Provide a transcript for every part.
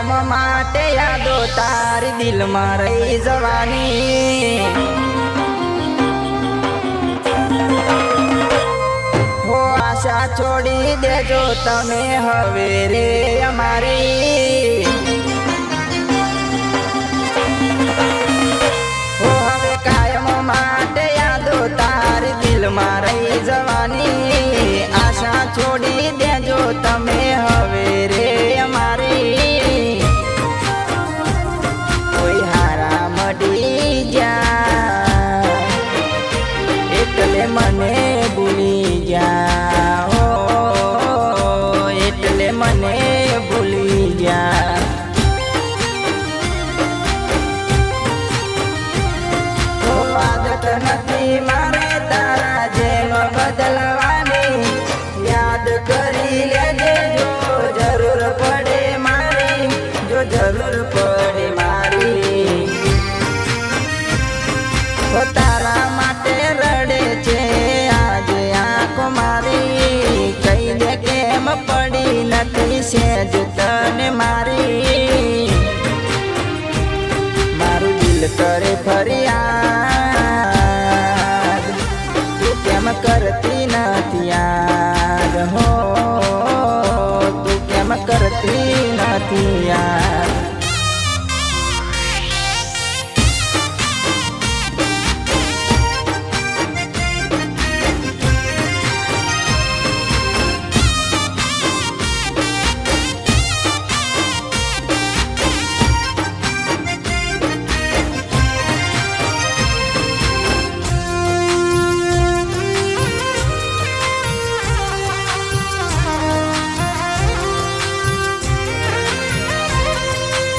કાયમ માટે યાદો તારી દિલમાં રહી જવાની હો આશા છોડી દેજો તમે હવે રે અમારી હો હવે કાયમ માટે યાદો તારી દિલમાં રહી જવાની આશા છોડી દેજો તમે હવે રે અમારી કોઈ હારા મળી જા એટલે મને ભૂલી જા હો એટલે મને ભૂલી જા હો આદત નથી મારે તારા જેમ બદલવાની યાદ કરી લેજે જો જરૂર પડે મારી જો જરૂર પડે મારી હો તારા માટે રડે છે આજે આંખો મારી કઈ દે કેમ પડી નથી સેજ તને મારી મારું દિલ કરે ફરિયાદ તું કેમ કરતી નથી યાદ હો તું કેમ કરતી નથી યાદ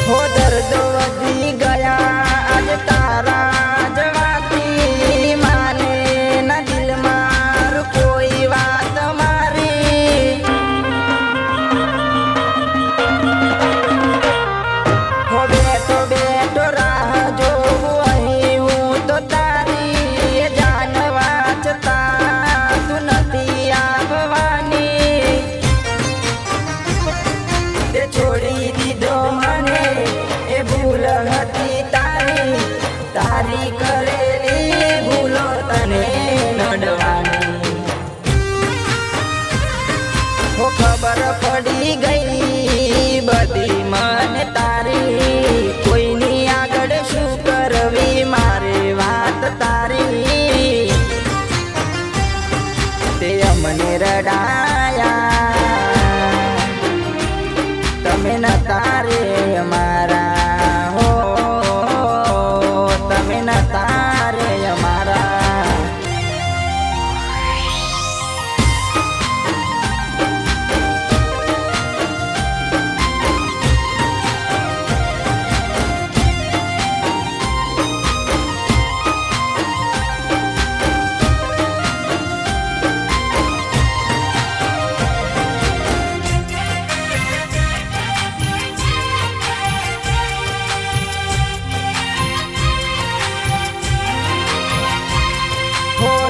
હો દર્દ વધી ગયા આજ તારા જવાથી માને ના દિલ માર કોઈ વાત મારી હો બેઠો બેઠો રાહ જોઉં અહીં હું તો તારી જાન વાંચતા તું નથી આવવાની તે છોડી દીધો મને એ ભૂલ હતી તારી તારી કરેલી ભૂલો તને નડવાની હો ખબર પડી ગઈ બધી મને તારી કોઈની આગળ શું કરવી મારે વાત તારી તે અમને રડાયા તમે ન તારે અમારા હો તમે ન તારે અમારા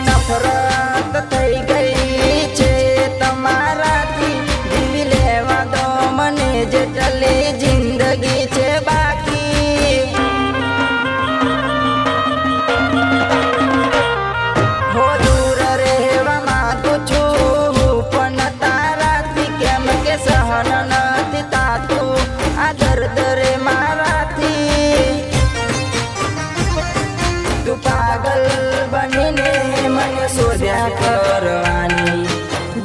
નફરત થઈ ગઈ છે તમારાથી જીવી લેવા દો મને જેટલી જિંદગી છે બાકી હો દૂર રહેવા માંગુ છું પણ તારાથી કેમ કે સહન નથી થાતું આ દર્દ રે મારાથી તું પાગલ બનીને મને શોધ્યા કરવાની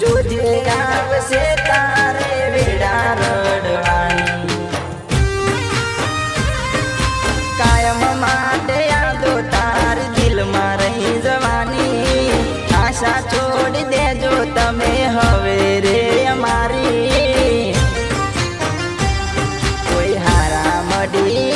જોજે આવશે તારે વેડા રડવાની કાયમ માટે યાદો તારી દિલમાં રહી જવાની આશા છોડી દેજો તમે હવે રે અમારી કોઈ હારા મળી